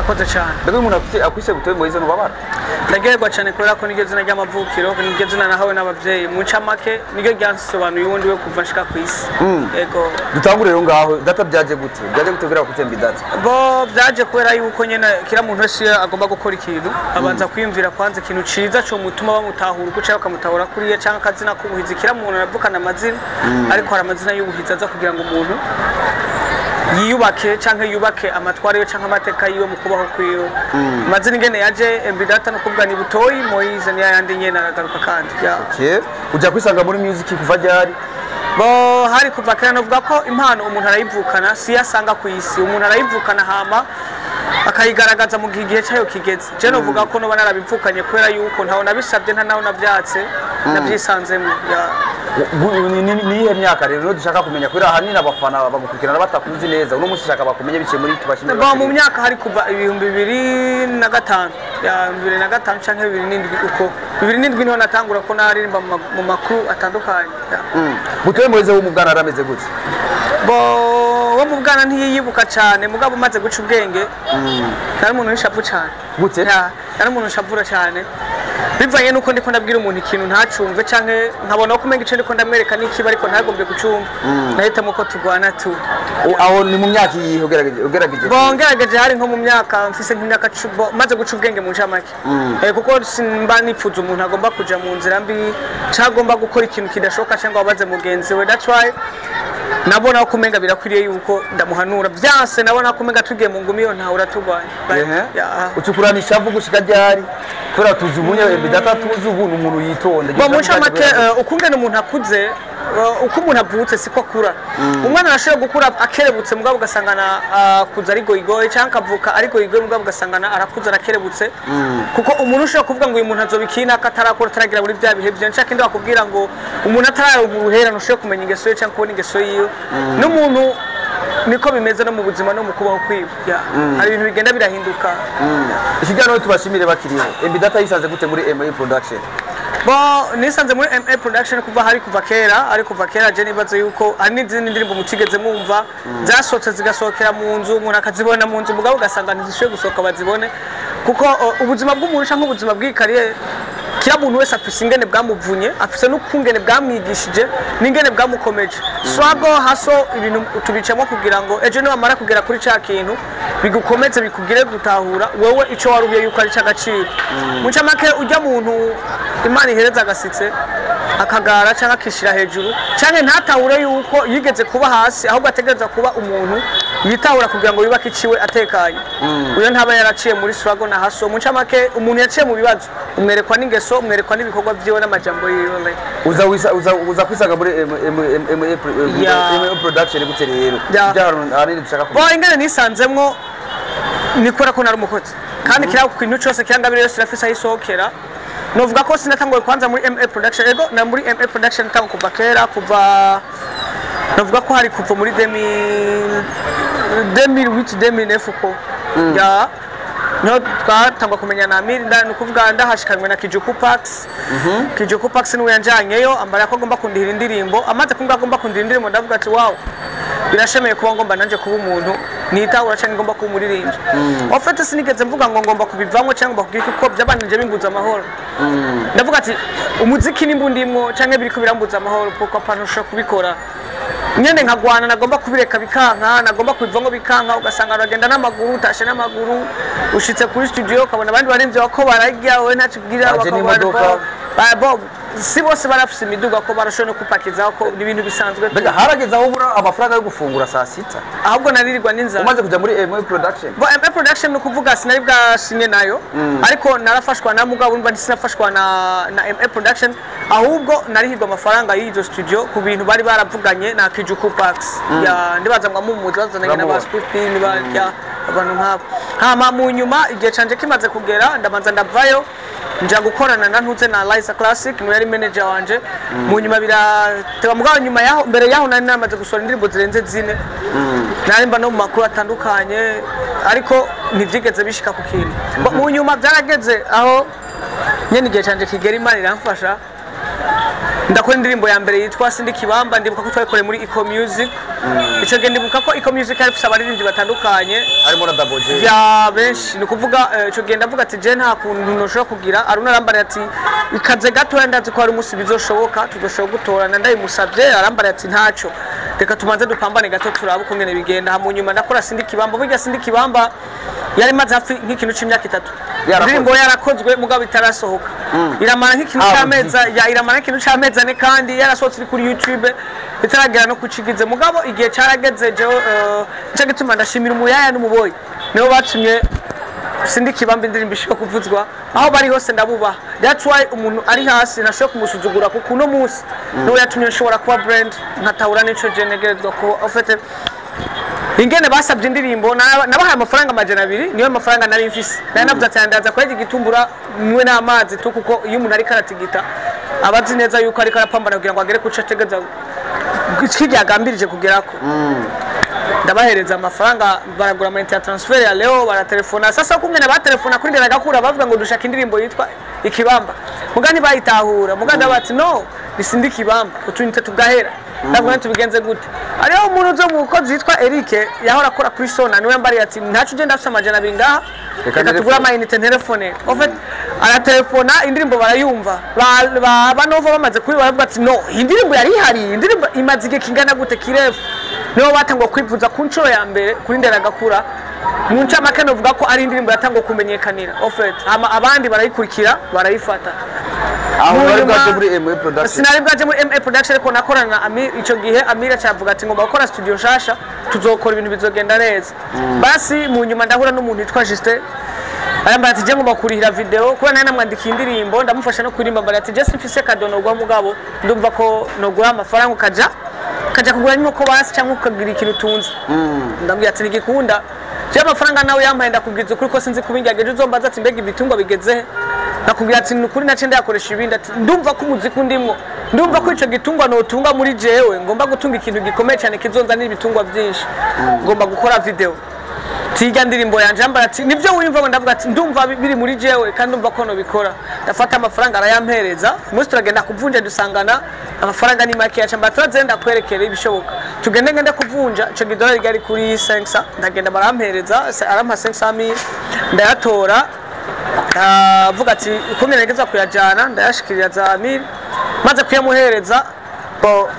murakoze cyane mbega umuntu akwise gutoye Moise Ntubabara ndagerwa cyane kubera ko nigeze najya amavukiro nigeze nahawe n'abavyeyi mu ncamake niryo ryansobanuye ubundi we kuva nshika ku isi yego dutangure rero ngaho data byaje gute kugira kutemba data bo byaje kubera yuko nyene kira muntu wese agomba gukora ikintu abanza kwiyumvira kwanza ikintu ciza cyo mutuma bamutahura uko cyangwa kamutahura kuriye cyangwa kazina kubuhizi kira muntu aravukana amazina ariko hari amazina y'ubuhizi aza kugira ngo umuntu yiyubake canke yubake amatware yo canke amateka yiwe mu kubaho kwiwe mazina ingene yaje mbidata no kuvuga ni butoyi Moise ni yandi nyene aragaruka kandi okay uja kwisanga muri music kuva ryari bo hari kuva kera novuga ko impano umuntu arayivukana si yasanga ku isi umuntu arayivukana hama akayigaragaza mu gihe cyayo kigeze je novuga ko no banarabivukanye kubera yuko ntaho nabisabye nta naho navyatse nabyisanzemo niye myaka rero dushaka kumenya kuri ahanini abafana bagukurikirana batakuzi neza uno munsi shaka bakumenye biciye muri tubashimira ba mu myaka hari kuva 2005 ya 2005 canke 2007 uko 2007 niho natangura ko naririmba mu makuru atandukanye Butoye Moise wo mugana arameze gute bo wo mu bwana ntiyibuka cyane mugabo umaze guca ubwenge kandi umuntu wishavu cyane gute kandi umuntu ushavura cyane bivanye nuko ndiko ndabwira umuntu ikintu ntacumve canke nkabona ko umenga ico ndiko ndamwereka n'ikiba ariko ntagombe kucumva nahitamo ko tugwana tu aho ni mu myaka yihe ugerageje bongerageje hari nko mu myaka mfise nk'imyaka maze guca ubwenge mu ncamake kuko simba nipfuza umuntu agomba kuja mu nzira mbi cagomba gukora ikintu kidashoka cyangwa wabaze mugenzi we that's why nabona ko umenga birakwiriye yuko ndamuhanura byase nabona ko umenga tugiye mu ngumi yo nta uratugwanya ucukuranisha vuga gushika ryari kora tuzubunye bidata tuzi ubuntu umuntu yitonda bo muca make ukungene umuntu akuze uko umuntu avutse siko akura umwana arashobora gukura akerebutse mugabo ugasangana kuza ari goyigoye cyangwa akavuka ari goyigoye mugabo ugasangana arakuza arakerebutse kuko umuntu ushobora kuvuga ngo uyu muntu azobikina akatarakora ataragira muri bya bihe byo nshaka indi bakubwira ngo umuntu atararonka uruherano ushobora kumenya ingeso ye cyangwa kubona ingeso yiwe n'umuntu niko bimeze no mu buzima no mu kubaho kwiwe hari ibintu bigenda birahinduka ikiganiro tubashimire bakiriho Mbidata yisanze gute muri MA Production bo nisanze muri MA Production kuva kera je nibaze yuko hari n'izindi ndirimbo mutigeze mwumva zasotse zigasohokera mu nzu umuntu akazibona mu nzu mugabo ugasanga ntizishoye gusohoka bazibone kuko ubuzima bw'umuntu cyangwa ubuzima bw'ikariye kira muntu wese afise ingene bwamuvunye afise n'ukungene bwamwigishije n'ingene bwamukomeje swago haso ibintu tubicamo kugira ngo ejo no bamara kugera kuri ca kintu bigukomeze bikugire gutahura wewe ico warubiye yuko ari cy'agaciro muca make ujya muntu Imana ihereza agasitse akagara cyangwa akishira hejuru cyangwa ntatahure yuko yigeze kuba hasi ahubwo ategereza kuba umuntu yitahura kugira ngo yubake iciwe atekanye uyo ntaba yaraciye muri swago na haso muca make umuntu yaciye mu bibazo umwerekwa n'ingeso umwerekwa n'ibikorwa byiwe n'amajambo yiwe uza kwisaga muri MA Production gute rero byarone dushaka bo ingene nisanzemwo nikora ko nari umukozi kandi kira ku kintu cyose kirangabire yose rafisa yisohokera novuga ko sinatangoye kwanza muri MA Production ego na muri MA Production tango kuva kera kuva novuga ko hari kuva muri 2008 ko ya no twatangwa kumenya na Amir no kuvuga ndahashikanywe na Kijuku Pax Kijuku Pax ni yanjanyeyo ambara ko ngomba kundihira indirimbo amaze kumva ngomba kundihira indirimbo ndavuga ati wow birashemeye kuba ngomba nanje kuba umuntu nitahura cyangwa ngomba kumuririmba ofete sinigeze mvuga ngo ngomba kubivamo cyangwa bakubwira ko byabanije binguza amahoro ndavuga ati umuziki nimbundimwo cyangwa biriko birambuza amahoro kuko apanusha kubikora nyene nkagwana nagomba kubireka bikanka nagomba kubivamo bikanka ugasanga aragenda n'amaguru utashe n'amaguru ushitse kuri studio ukabona abandi barimvye bako barajya we ntacibwira bakaba si bose barafise imiduga ko barashobora no kupakiza ko ibintu bisanzwe mbega harageza aho ubura amafaranga yo gufungura saa sita ahubwo naririrwa n'inzara umaze kuja muri MA Production bo MA Production no kuvuga sinari bwashimye nayo ariko narafashwa na mugabo umva sinafashwa na MA Production ahubwo narihirwa amafaranga y'izo studio ku bintu bari baravuganye na Kijuku Pax ya ndibaza ngo mumuzi bazananye na Baspin barya abantu nk'abo hama mu nyuma igihe canje kimaze kugera ndabanza ndavayo nja gukorana na ntuze na Liza Classic no yari manager wanje mu nyuma birateba mugabo nyuma yaho mbere yaho nari namaze gusora indirimbo zirenze zine narimba no mu makuru atandukanye ariko ntivyigeze bishika ku kintu mu nyuma byarageze aho nyene igihe canje kigera Imana iramfasha ndakora indirimbo ya mbere yitwa Sindi Kibamba ndibuka ko twayikoreye muri Eco Music ico gihe ndibuka ko Eco Music ari fisa abaririmbyi batandukanye harimo na Double J ya benshi ni kuvuga ico gihe ndavuga ati je nta kuntu noshobora kugira Aruna arambara ati ikaze gato yandaze ko hari umunsi bizoshoboka tuzoshobora gutorana ndayimusavye arambara ati ntaco reka tumanze dupambane gato turabe uko ngene bigenda hamunyuma ndakora Sindi Kibamba burya Sindi Kibamba yari maze hafi nk'ikintu c'imyaka 3 indirimbo yarakozwe mugabo itarasohoka iramara nk'ikintu c'ameza ya iramara nk'ikintu c'ameza ne kandi yarasohotse kuri YouTube itaragera no kucigize mugabo igihe carageze je cyo gituma ndashimira umuyaya n'umuboyi nibo batumye Sindi Kibamba indirimbo ishobora kuvuzwa aho bari hose ndabubaha that's why umuntu ari hasi nashobora kumusuzugura kuko uno munsi niwe yatumye nshobora kuba brand nkatahura n'ico je negerezwa ko ofete ingene basabye indirimbo nabahaye amafaranga 200 niyo mafaranga nari mfise nari navuze ati ndaza kwege gitumbura mwe n'amazi tu kuko iyo umuntu ari karatigita abazi neza yuko ari karapambana kugira ngo agere kuca tegeza kijyagambirije kugerako ndabahereza amafaranga baragura amayinite ya transfer ya leo baratelefona sasa kungene batelefona kuri ndera gakura bavuga ngo dushaka indirimbo yitwa Ikibamba mugani bayitahura muganda bati no Sindi Kibamba utunite tugahera ndabwo tubigenze gute ariho umuntu zo mukozi yitwa Eric yahora akora kuri Sona niwe mbari ati ntacu je ndafisa amajana bingaha reka tugura amayinite telefone ofet ara telefona indirimbo barayumva banova bamaze kuri baravuga ati no indirimbo yari hari indirimbo imaze igihe kingana gute kirefu niho batangwa kwivuza ku nshuro ya mbere kuri ndera gakura mu ncamake novuga ko ari indirimbo yatangwa kumenyekanira ofet abandi barayikurikira barayifata sinari bwaje muri MA Production ariko nakorana na Amir ico gihe Amir acavuga ati ngomba gukora studio nshasha tuzokora ibintu bizogenda neza basi mu nyuma ndahura n'umuntu yitwa Justin arambara ati je ngomba kurihira video kuba nari namwandika indirimbo ndamufasha no kuririmba mbara ati je simfise kadono gwa mugabo ndumva ko nogura amafaranga kaja kugura nyuko basi cyangwa ukagira ikintu tunze ndambwiye ati nigikunda je amafaranga nawe yampaye ndakubwiza kuri ko sinzi kubingageje uzombaza ati mbega ibitungwa bigeze nakubwira ati nukuri nace ndakoresha ibindi ati ndumva ko umuziki ndimo ndumva ko ico gitungwa no tunga muri jewe ngomba gutunga ikintu gikomeye cyane kizonza n'ibitungwa byinshi ngomba gukora video tiga ndirimbo yanje ambara ati nivyo wimva ngo ndavuga ati ndumva biri muri jewe kandi ndumva ko no bikora ndafata amafaranga arayampereza umunsi turagenda kuvunja dusangana amafaranga ni make yacha mbatazenda kwerekera ibishoboka tugende ngende kuvunja ico gidolari gari kuri 500 ndagenda barampereza arampa 500 ndayatora avuga ati ukomeye negeza kuyajana ndayashikirira za Amir maze kuyamuhereza bo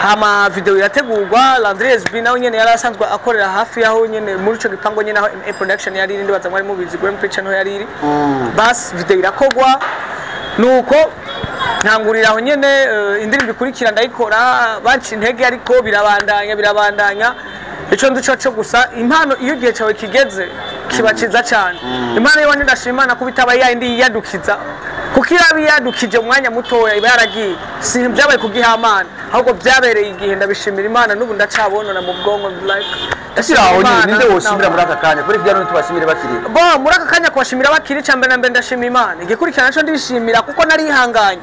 hama video yategurwa Landries B nawe nyene yarasanzwe akorera hafi yaho nyene muri ico gipango nyene aho MA Production yari indi baza mwari mubizi Grand Prix channel yari iri bas video irakogwa nuko ntangurira aho nyene indirimbo ikurikira ndayikora banci intege ariko birabandanya ico ndico cyo gusa impano iyo gihe cyawe kigeze kibaciza cyane impano yo ndashimana kubitaba yindi yadukiza kuko irabi yadukije umwanya mutoya iba yaragiye si byabaye kugihamana ahubwo byabereye igihe ndabishimira Imana n'ubu ndacabonona mu bwongo like ndashiraho ninde woshimira muri aka kanya kuri byano tubashimire bakiri bo muri aka kanya kubashimira bakiri cyambe nambe ndashimira Imana igikurikirana cyo ndishimira kuko nari ihanganye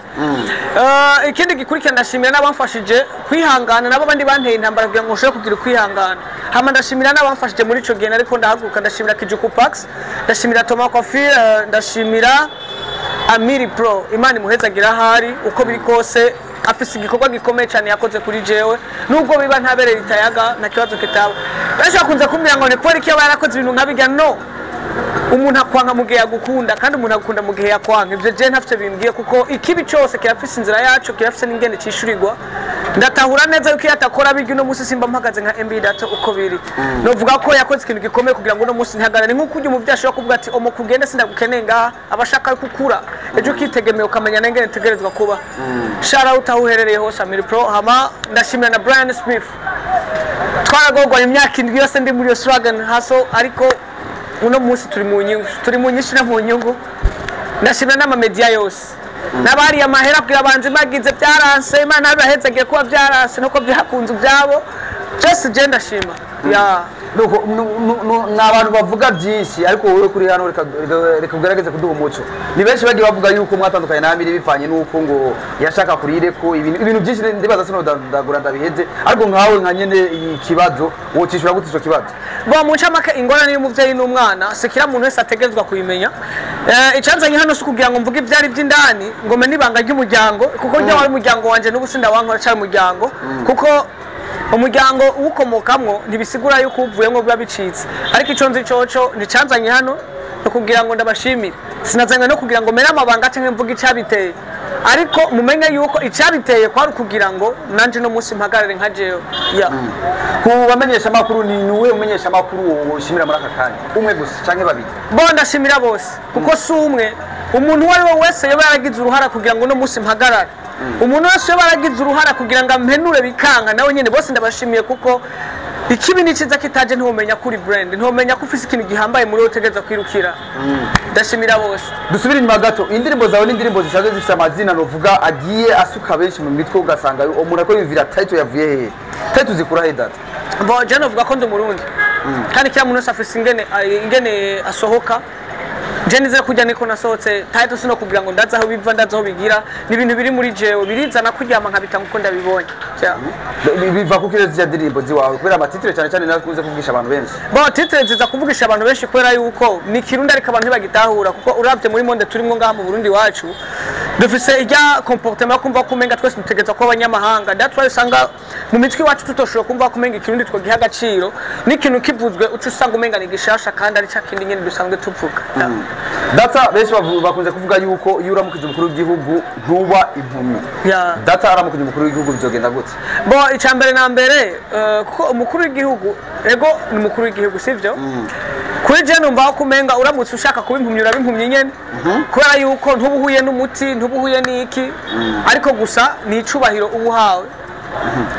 ikindi gikurikirana ndashimira n'abamfashije kwihangana nabo bandi banteye intambara kugira ngo nshobore kugira kwihangana hama ndashimira n'abamfashije muri ico gihe ariko ndahaguruka ndashimira Kijuku Pax ndashimira Thomas Coffee ndashimira Amiri Pro Imana imuhezagira hari uko biri kose afise igikorwa gikomeye cyane yakoze kuri jewe nubwo biba ntabereye itayaga na kibazo kitaba bese akunze kumbwira ngo ne kweri iki yarakoze ibintu nkabijya no umuntu akwanga mu gihe yagukunda kandi umuntu agukunda mu gihe yakwanga ivyo je ntafite bimbwiye kuko ikibi cyose kirafise inzira yacu kirafise n'ingene cishurirwa ndatahura neza yuko yatakora bigi no musi simba mpagaze nka MB data uko biri novuga ko yakoze ikintu gikomeye kugira ngo no musi ntihagarare nkuko ujye umuvya ashobora kuvuga ati omo kugenda sindagukenenga abashaka kukura ejo kitegemeye ukamenya nengene tegerezwa kuba shara utahuherereye hose Amiri Pro hama ndashimira na Brian Smith twaragogwa imyaka indwi yose ndi muri yo struggle haso ariko uno musi turi mu nyinshi na mu nyungu ndashimira n'ama media yose nabari amahera kugira abanzi bagize byaranse Imana abahezagiye kuba byaranse nuko byakunze byabo just je ndashima ya nuko nabantu bavuga byinshi ariko wowe kuri hano reka ugerageze kuduha umuco ni benshi bagiye bavuga yuko mwatandukanye na Amiri bivanye nuko ngo yashaka kurire ko ibintu byinshi ndibaza sino ndagura ndabiheze ariko nkawe nka nyene ikibazo wocishura gute ico kibazo bo mu ncamake ingorane y'umuvyeyi n'umwana sekira muntu wese ategezwa kuyimenya Icyanzanye hano si kugira ngo mvuge ibyari by'indani ngo menye ibanga ry'umuryango kuko ryo wari umuryango wanje n'ubu sindawankora cyari umuryango kuko umuryango uwukomokamwo ntibisigura yuko uvuyemo biba bicitse ariko icyo nzi coco nticyanzanye hano no kugira ngo ndabashimire sinazanye no kugira ngo menye amabanga cyangwa mvuge icyabiteye ariko mumenye yuko icyabiteye kwari kugira ngo nanje no munsi mpagarare nka jewe kubamenyesha amakuru ni nuwe umenyesha amakuru ushimira muri aka kanya umwe gusa canke babiri bo ndashimira bose kuko si umwe umuntu uwo ari we wese yoba yaragize uruhara kugira ngo no munsi mpagarare umuntu wese yoba yaragize uruhara kugira ngo ampenure bikanga nawe nyene bose ndabashimiye kuko ikibi ni cyiza kitaje ntumenya kuri brand ntumenya ko ufise ikintu gihambaye muri utegeza kwirukira ndashimira bose dusubira inyuma gato indirimbo zawe n'indirimbo zisanzwe zifite amazina novuga agiye asuka benshi mu mitwe ugasanga umuntu ko yumvira title yavuye hehe title zikura he data bo je novuga ko ndi umurundi kandi kila muntu wese afise ingene asohoka je nize kujya niko nasohotse title sino kugira ngo ndaza aho biva ndaza aho bigira ni ibintu biri muri jewe birizana kuryama nkabita nkuko ndabibonye biva ku kirezi ya ndirimbo ziwawe kubera amatitre cyane cyane nakunze kuvugisha abantu benshi bo titre ziza kuvugisha abantu benshi kubera yuko ni kirundi ariko abantu ntibagitahura kuko uravye muri monde turimo ngaha mu Burundi wacu dufise ijya comportement kumva kumenga twese dutegeza ko abanyamahanga that's why usanga mu mitwe wacu tutoshobora kumva kumenga ikirundi twogiha agaciro n'ikintu kivuzwe ucu usanga umenga ni gishasha kandi ari cya kindi nyene dusanzwe tuvuga data benshi bakunze kuvuga yuko iyo uramukije umukuru w'igihugu ntuba impumyi data aramukije umukuru w'igihugu bizogenda gute bo icambere na mbere kuko umukuru w'igihugu ego ni umukuru w'igihugu sivyo kuri je numva ko kumenga uramutse ushaka kuba impumyi urabimpumyi nyene kubera yuko ntubuhuye n'umuti ntubuhuye n'iki ariko gusa ni icubahiro ubuhawe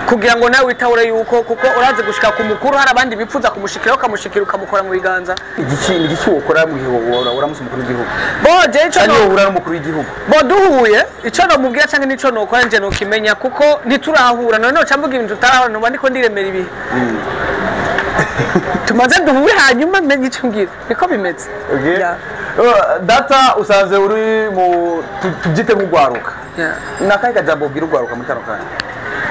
kugira ngo nawe witahure yuko kuko uraze gushika ku mukuru hari abandi bipfuza kumushikira ukamushikira ukamukora mu biganza igiki ukora mu gihugu uramutse umukuru w'igihugu bo je ico no uhura n'umukuru w'igihugu bo duhuye ico no mubwira canke nico no kora nje no kimenya kuko ntiturahura none no cambuga ibintu tutarahura no ndiko ndiremera ibihe tumaze duhuye hanyuma menye ico ngira niko bimeze data usanze uri mu tubyite nk'ugwaruka nakaye kajambo bwira ugwaruka muri kano kanya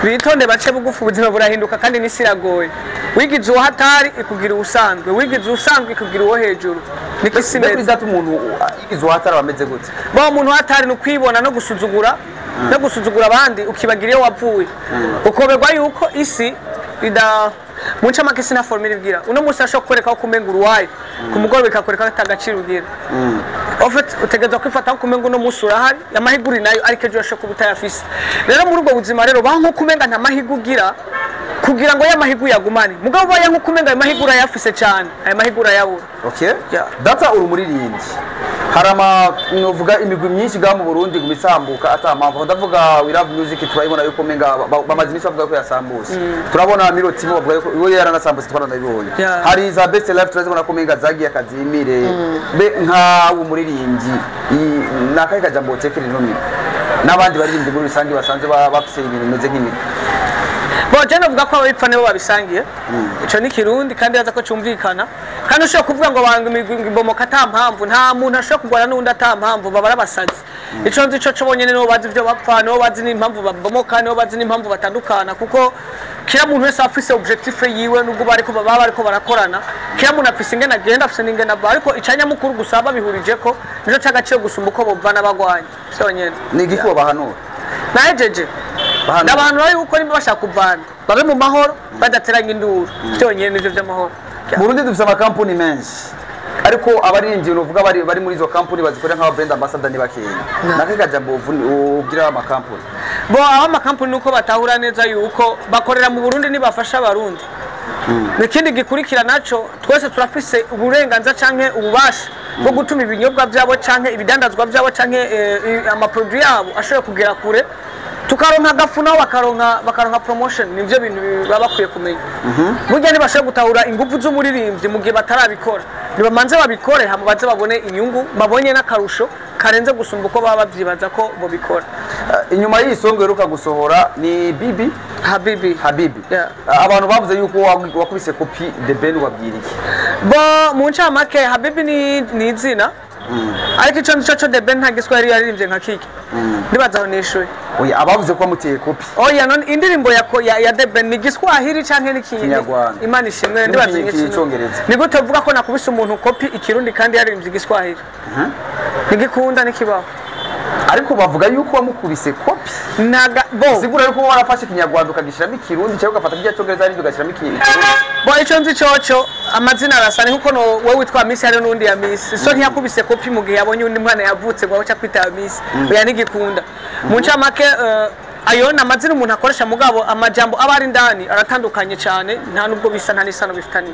bitonde bace bugufu ubuzima burahinduka kandi n'isi iragoye wigize uwo hatari ikugira ubusanzwe wigize usanzwe ikugira uwo hejuru niko isi imeze bizatu umuntu yigize uwo hatari bameze gute bo umuntu hatari no kwibona no gusuzugura abandi ukibagira iyo wavuye ukoberwa yuko isi ida muncha makisi na formule bwira uno musi ashobora kwereka ko kumenga uruwaye ku mugoroba bikakwereka atagaciro ugira ofet utegeza kwifata kumenga uno musi urahari amahiguri nayo ariko ejo ashobora kuba utayafise rero muri ubwo buzima rero banko kumenga nta mahigu ugira kugira ngo ya mahigu yagumane mugabo baye nko kumenga mahigura yafise cyane aya mahigura yabura okay data uri muririmbyi harama novuga imigwi myinshi ga mu Burundi gumisambuka atampamvu ndavuga we love music turayibona yuko menga bamaze imisi bavuga ko yasambuse turabona Miro Timo bavuga yuko we yaranasambuse twaranabibonye hari za best life turazibona ko menga zagiye akazimire be nka umuririmbyi nakaye kajambo tekeri nomiro nabandi baririmbyi muri rusange basanze bafise ibintu bimeze nk'imiri bo je navuga ko abipfa nibo babisangiye ico ni kirundi kandi yaza ko cyumvikana kandi ushobora kuvuga ngo banga imbomoka atampamvu nta muntu ashobora kugwana n'undi atampamvu babara basazi ico nzi ico cobonyene no bazi ivyo bapfa no bazi n'impamvu babomoka no bazi n'impamvu batandukana kuko kila muntu wese afise objectif yiwe nubwo bariko barakorana kila muntu afise ingena agenda afise n'ingena ariko icanya mukuru gusaba bihurije ko nico cagaciro gusumba uko bovana bagwanya byonyene ni igikuba bahanura najeje n'abantu bari gukora imwe bashaka kuvana babe mu mahoro badateranya induru byonyene nivyo vy'amahoro Burundi dufise amakampuni menshi ariko abaririmbyi uvuga bari muri izo kampuni bazikorera nk'aba brand ambassador ni bakeya nakeka jambo ubwira amakampuni bo aho amakampuni nuko batahura neza yuko bakorera mu Burundi nibafasha abarundi n'ikindi gikurikira naco twese turafise uburenganza canke ububasha bwo gutuma ibinyobwa byabo canke ibidandazwa byabo canke amaproduit yabo ashobora kugera kure tukaronka gafu naho bakaronka promotion nivyo bintu baba bakwiye kumenya burya ntibashobora gutahura ingufu z'umuririmbyi mu gihe batarabikora nibamanze babikore hama baze babone inyungu babonye n'akarusho karenze gusumba uko baba bavyibaza ko bo bikora inyuma y'isongo yeruka gusohora ni Bibi Habibi abantu bavuze yuko wakubise kopi de Ben wabwiriye bo mu ncamake Habibi ni izina ariko ico nico co The Ben nta giswahili yaririmbye nka kiki ndibaza aho nishuye oya abavuze ko amuteye kopi oya none indirimbo ya The Ben ni giswahili canke ni Kinyarwanda Imana ishimwe ndibaza icyongereza ni gute uvuga ko nakubise umuntu kopi ikirundi kandi yaririmbye igiswahili nigikunda nikibaho ariko bavuga yuko wamukubise kopi naga bo sigura yuko warafashe Kinyarwanda ukagishiramo ikirundi cyangwa ugafata kijya cyongereza ari ugashiramo ikirundi bo ico nzi coco amazina arasana nkuko no wewe witwa Miss hari nundi ya Miss so ntiyakubise kopi mu gihe yabonye undi mwana yavutse ngo aca kwita ya Miss oya nigikunda mu ncamake ayo na amazina umuntu akoresha mugabo amajambo abari ndani aratandukanye cyane nta nubwo bisa nta nisano bifitanye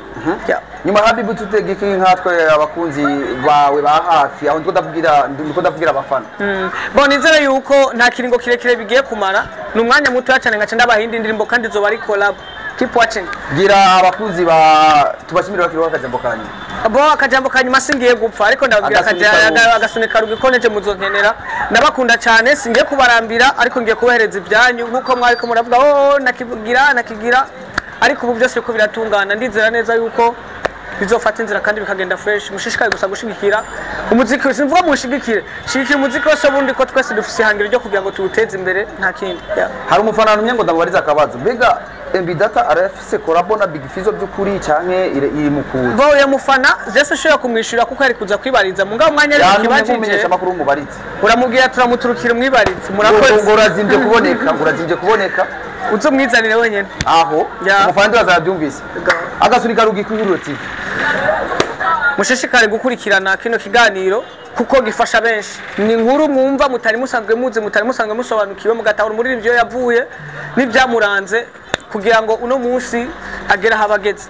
nyuma Habibu tutegeke nkatwe abakunzi bawe ba hafi aho ndiko ndavugira abafana bo nizere yuko nta kiringo kirekire bigiye kumara ni umwanya muto cyane ngaca ndabahindi indirimbo kandi zo bari collab keep watching gira abakunzi ba tubashimira bakiri wakajambo kanyu bo akajambo kanyuma singiye gupfa ariko ndababwira agasunika rugikoneje muzonkenera ndabakunda cyane singiye kubarambira ariko ngiye kubahereza ibyanyu nkuko mwariko muravuga nakigira ariko ubu byose uko biratungana ndizera neza yuko bizofata inzira kandi bikagenda fresh mushishikaye gusa gushigikira umuziki simvuga mushigikire shigikira umuziki wose bundi ko twese dufise ihangiro ryo kugira ngo tuwuteze imbere nta kindi hari umufana numye ngo ndamubariza akabazo mbega MB Data arafise collabo na Big Fizzo by'ukuri canke iri mukuzi bo ya mufana Jesse ushobora kumwishura kuko ari kuza kwibariza mu ngabo mwanya ari kibajije amakuru umubaritse uramubwira turamuturukira umwibaritse murakoze ngurazimbye kuboneka uzo mwizanire wenyene aho umufana ndazabyumvise agasunika rugikuru TV mushishikare gukurikirana kino kiganiro kuko gifasha benshi ni inkuru mwumva mutari musanzwe musobanukiwe mugatahura umuririmbyi yavuye n'ibyamuranze kugira ngo uno munsi agera habageze